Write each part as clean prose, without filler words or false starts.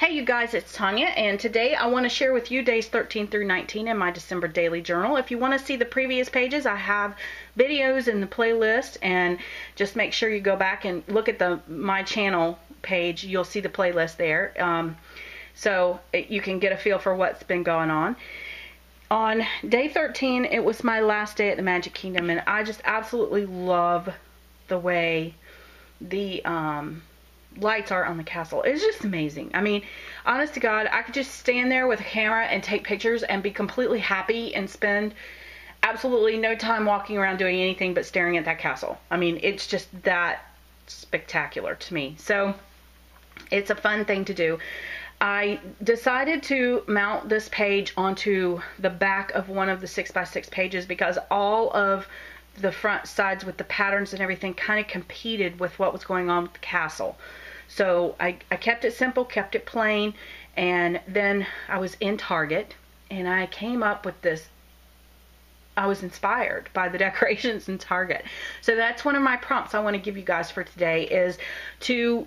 Hey you guys, it's Tonya, and today I want to share with you days 13 through 19 in my December daily journal. If you want to see the previous pages, I have videos in the playlist, and just make sure you go back and look at the my channel page. You'll see the playlist there, so you can get a feel for what's been going on. On day 13, it was my last day at the Magic Kingdom, and I just absolutely love the way the lights are on the castle. It's just amazing. I mean, honest to God, I could just stand there with a camera and take pictures and be completely happy and spend absolutely no time walking around doing anything but staring at that castle. I mean, it's just that spectacular to me. So it's a fun thing to do. I decided to mount this page onto the back of one of the 6x6 pages because all of the front sides with the patterns and everything kind of competed with what was going on with the castle. So I kept it simple, kept it plain, and then I was in Target and I came up with this. I was inspired by the decorations in Target. So that's one of my prompts I want to give you guys for today, is to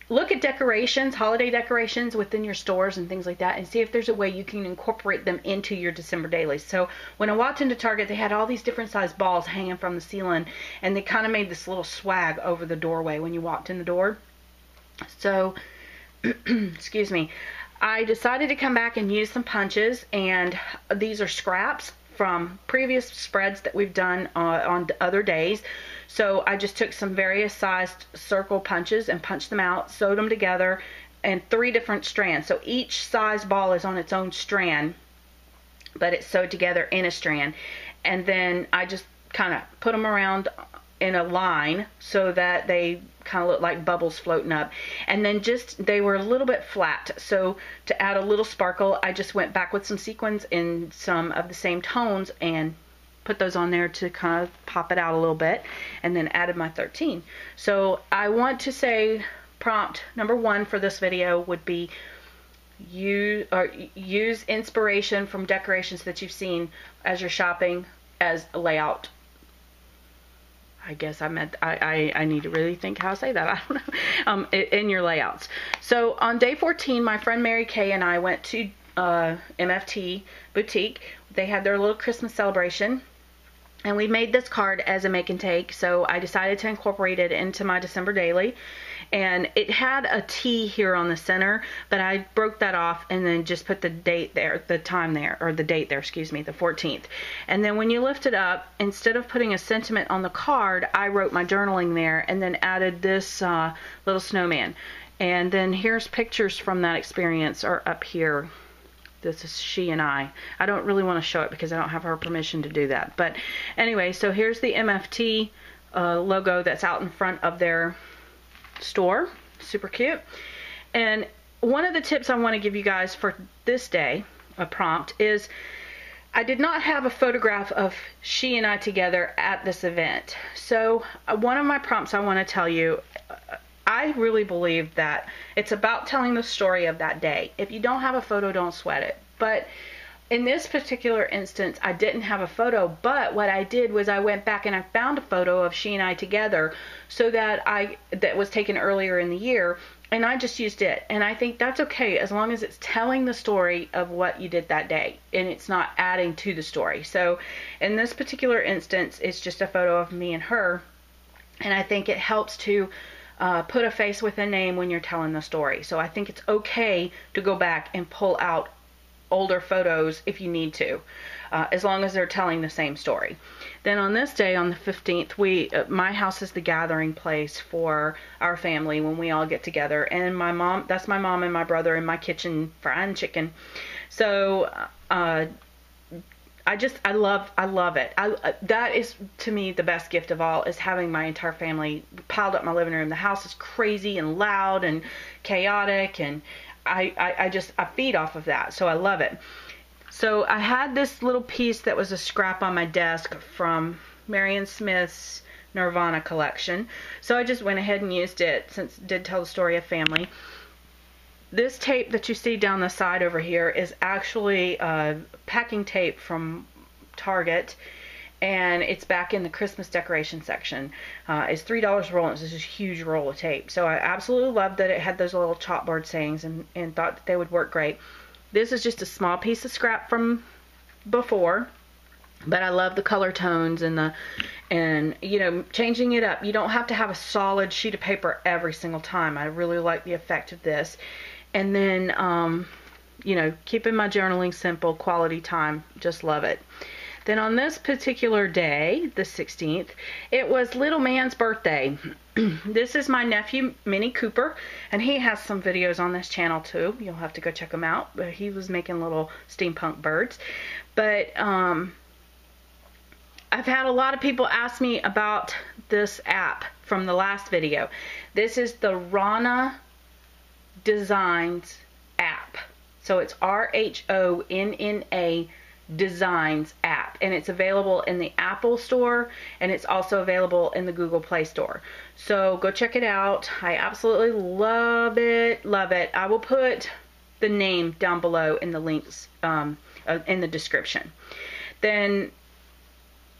look at decorations, holiday decorations within your stores and things like that, and see if there's a way you can incorporate them into your December dailies. So when I walked into Target, they had all these different sized balls hanging from the ceiling, and they kind of made this little swag over the doorway when you walked in the door. So, excuse me, I decided to come back and use some punches, and these are scraps from previous spreads that we've done on other days. So I just took some various sized circle punches and punched them out, sewed them together, and 3 different strands. So each size ball is on its own strand, but it's sewed together in a strand. And then I just kind of put them around in a line so that they kind of look like bubbles floating up, and then they were a little bit flat, so to add a little sparkle I just went back with some sequins in some of the same tones and put those on there to kind of pop it out a little bit, and then added my 13. So I want to say prompt number 1 for this video would be use inspiration from decorations that you've seen as you're shopping as a layout. I guess I meant I need to really think how to say that. I don't know. In your layouts. So on day 14, my friend Mary Kay and I went to MFT Boutique. They had their little Christmas celebration, and we made this card as a make and take. So I decided to incorporate it into my December daily, and it had a T here on the center, but I broke that off and then just put the date there, the time there, or the date there, excuse me, the 14th. And then when you lift it up, instead of putting a sentiment on the card, I wrote my journaling there and then added this little snowman. And then here's pictures from that experience are up here. This is she and I. I don't really want to show it because I don't have her permission to do that. But anyway, so here's the MFT logo that's out in front of their store. Super cute. And one of the tips I want to give you guys for this day, a prompt, is I did not have a photograph of she and I together at this event. So one of my prompts I want to tell you, I really believe that it's about telling the story of that day. If you don't have a photo, don't sweat it. But in this particular instance, I didn't have a photo, but what I did was I went back and I found a photo of she and I together, so that was taken earlier in the year, and I just used it. And I think that's okay as long as it's telling the story of what you did that day and it's not adding to the story. So in this particular instance, it's just a photo of me and her, and I think it helps to put a face with a name when you're telling the story. So I think it's okay to go back and pull out older photos if you need to, as long as they're telling the same story. Then on this day, on the 15th, my house is the gathering place for our family when we all get together, and my mom, that's my mom and my brother in my kitchen frying chicken. So I love it. That is, to me, the best gift of all, is having my entire family piled up in my living room. The house is crazy and loud and chaotic, and I feed off of that, so I love it. So I had this little piece that was a scrap on my desk from Marion Smith's Nirvana collection, so I just went ahead and used it, since it did tell the story of family. This tape that you see down the side over here is actually packing tape from Target, and it's back in the Christmas decoration section. It's $3 a roll, and it's this huge roll of tape. So I absolutely loved that it had those little chalkboard sayings, and thought that they would work great. This is just a small piece of scrap from before, but I love the color tones and you know, changing it up. You don't have to have a solid sheet of paper every single time. I really like the effect of this. And then, you know, keeping my journaling simple, quality time, just love it. Then on this particular day, the 16th, it was little man's birthday. This is my nephew, Minnie Cooper, and he has some videos on this channel too. You'll have to go check them out. But he was making little steampunk birds. But I've had a lot of people ask me about this app from the last video. This is the Rhonna Designs app. So it's RHONNA Designs app, and it's available in the Apple Store, and it's also available in the Google Play Store. So go check it out. I absolutely love it, love it. I will put the name down below in the links in the description. Then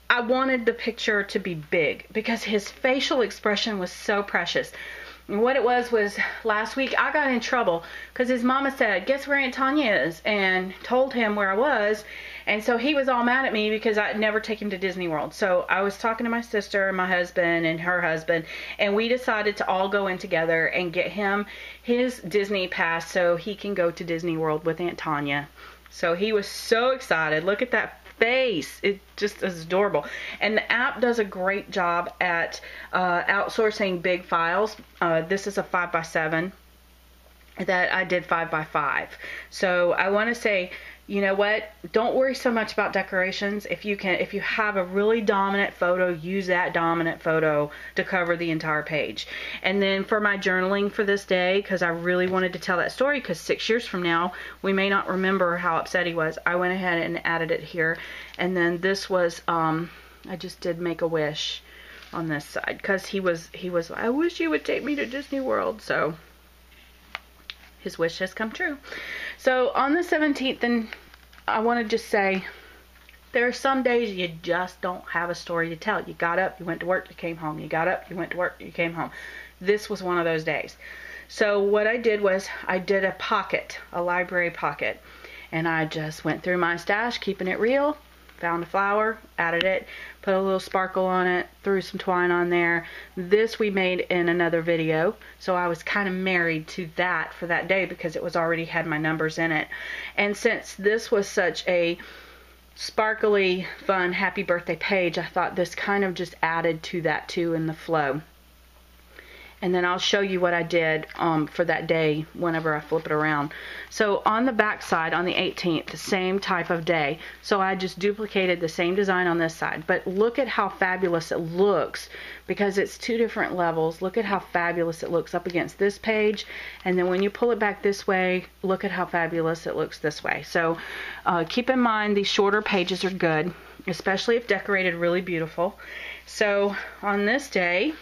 I wanted the picture to be big because his facial expression was so precious. And what it was last week I got in trouble because his mama said, "Guess where Aunt Tonya is?" and told him where I was. And so he was all mad at me because I'd never taken him to Disney World. So I was talking to my sister and my husband and her husband, and we decided to all go in together and get him his Disney pass so he can go to Disney World with Aunt Tonya. So he was so excited. Look at that face. It just is adorable. And the app does a great job at outsourcing big files. This is a 5x7 that I did 5x5. So I want to say, you know what, don't worry so much about decorations. If you have a really dominant photo, use that dominant photo to cover the entire page. And then for my journaling for this day, because I really wanted to tell that story, because 6 years from now we may not remember how upset he was, I went ahead and added it here. And then this was I just did Make a Wish on this side, because he was I wish you would take me to Disney World. So his wish has come true. So on the 17th, and I want to just say, there are some days you just don't have a story to tell. You got up, you went to work, you came home. You got up, you went to work, you came home. This was one of those days. So what I did was I did a pocket, a library pocket, and I just went through my stash, keeping it real. Found a flower, added it, put a little sparkle on it, threw some twine on there. This we made in another video, so I was kind of married to that for that day because it was already had my numbers in it. And since this was such a sparkly, fun, happy birthday page, I thought this kind of just added to that too in the flow. And then I'll show you what I did for that day whenever I flip it around. So on the back side, on the 18th, the same type of day. So I just duplicated the same design on this side. But look at how fabulous it looks, because it's two different levels. Look at how fabulous it looks up against this page. And then when you pull it back this way, look at how fabulous it looks this way. So keep in mind these shorter pages are good, especially if decorated really beautiful. So on this day,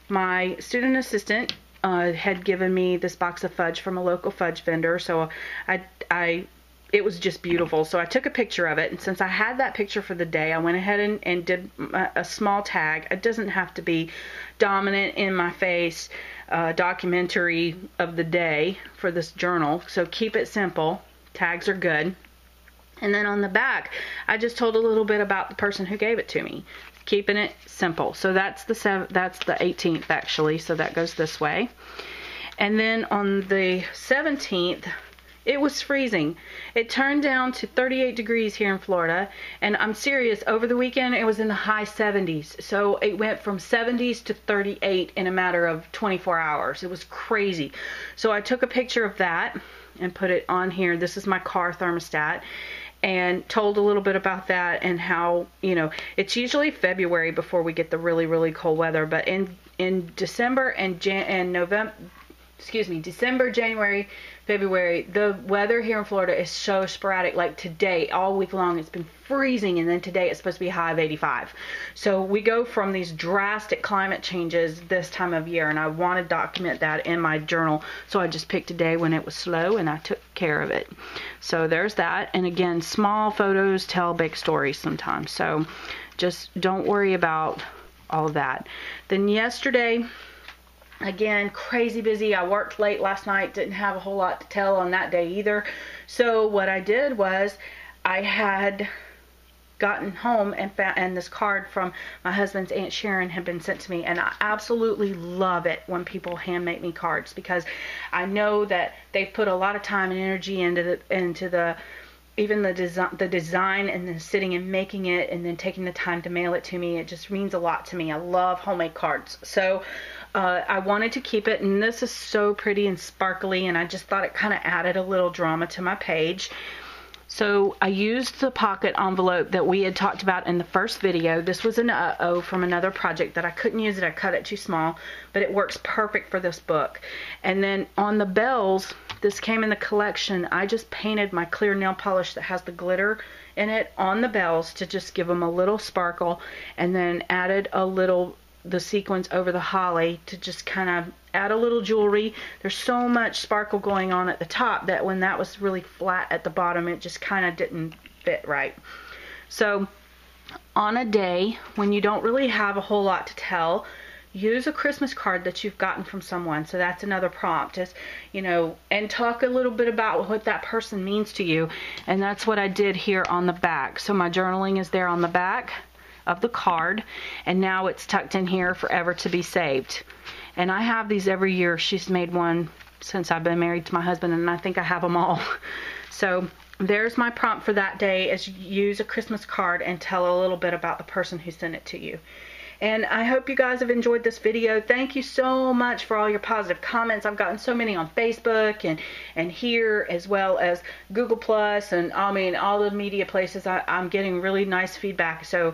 my student assistant had given me this box of fudge from a local fudge vendor, so it was just beautiful. So I took a picture of it, and since I had that picture for the day, I went ahead and did a small tag. It doesn't have to be dominant in my face documentary of the day for this journal, so keep it simple. Tags are good. And then on the back, I just told a little bit about the person who gave it to me. Keeping it simple. So that's the 18th actually, so that goes this way. And then on the 17th, it was freezing. It turned down to 38 degrees here in Florida, and I'm serious, over the weekend it was in the high 70s. So it went from 70s to 38 in a matter of 24 hours. It was crazy. So I took a picture of that and put it on here. This is my car thermostat, and told a little bit about that and how, you know, it's usually February before we get the really, really cold weather, but in December and November, December, January, February, the weather here in Florida is so sporadic. Like today, all week long, it's been freezing, and then today it's supposed to be a high of 85. So we go from these drastic climate changes this time of year, and I want to document that in my journal. So I just picked a day when it was slow, and I took care of it. So there's that. And again, small photos tell big stories sometimes. So just don't worry about all of that. Then yesterday, again, crazy busy. I worked late last night, didn't have a whole lot to tell on that day either. So what I did was I had gotten home and this card from my husband's Aunt Sharon had been sent to me, and I absolutely love it when people hand make me cards, because I know that they've put a lot of time and energy into the even the design and then sitting and making it and then taking the time to mail it to me. It just means a lot to me. I love homemade cards. So I wanted to keep it, and this is so pretty and sparkly, and I just thought it kind of added a little drama to my page. So I used the pocket envelope that we had talked about in the first video. This was an uh-oh from another project that I couldn't use it. I cut it too small, but it works perfect for this book. And then on the bells, this came in the collection. I just painted my clear nail polish that has the glitter in it on the bells to just give them a little sparkle, and then added the sequins over the holly to just kind of add a little jewelry. There's so much sparkle going on at the top that when that was really flat at the bottom, it just kind of didn't fit right. So on a day when you don't really have a whole lot to tell, use a Christmas card that you've gotten from someone. So that's another prompt, is, and talk a little bit about what that person means to you. And that's what I did here on the back. So my journaling is there on the back of the card, and now it's tucked in here, forever to be saved. And I have these every year. She's made one since I've been married to my husband, and I think I have them all. So there's my prompt for that day, is use a Christmas card and tell a little bit about the person who sent it to you. And I hope you guys have enjoyed this video. Thank you so much for all your positive comments. I've gotten so many on Facebook and here, as well as Google Plus, and I mean all the media places. I'm getting really nice feedback. So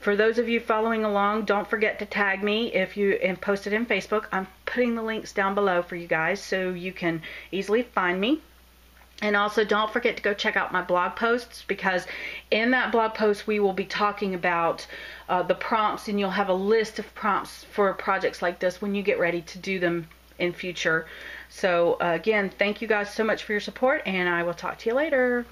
for those of you following along, don't forget to tag me and post it in Facebook. I'm putting the links down below for you guys so you can easily find me. And also don't forget to go check out my blog posts, because in that blog post we will be talking about the prompts, and you'll have a list of prompts for projects like this when you get ready to do them in future. So again, thank you guys so much for your support, and I will talk to you later.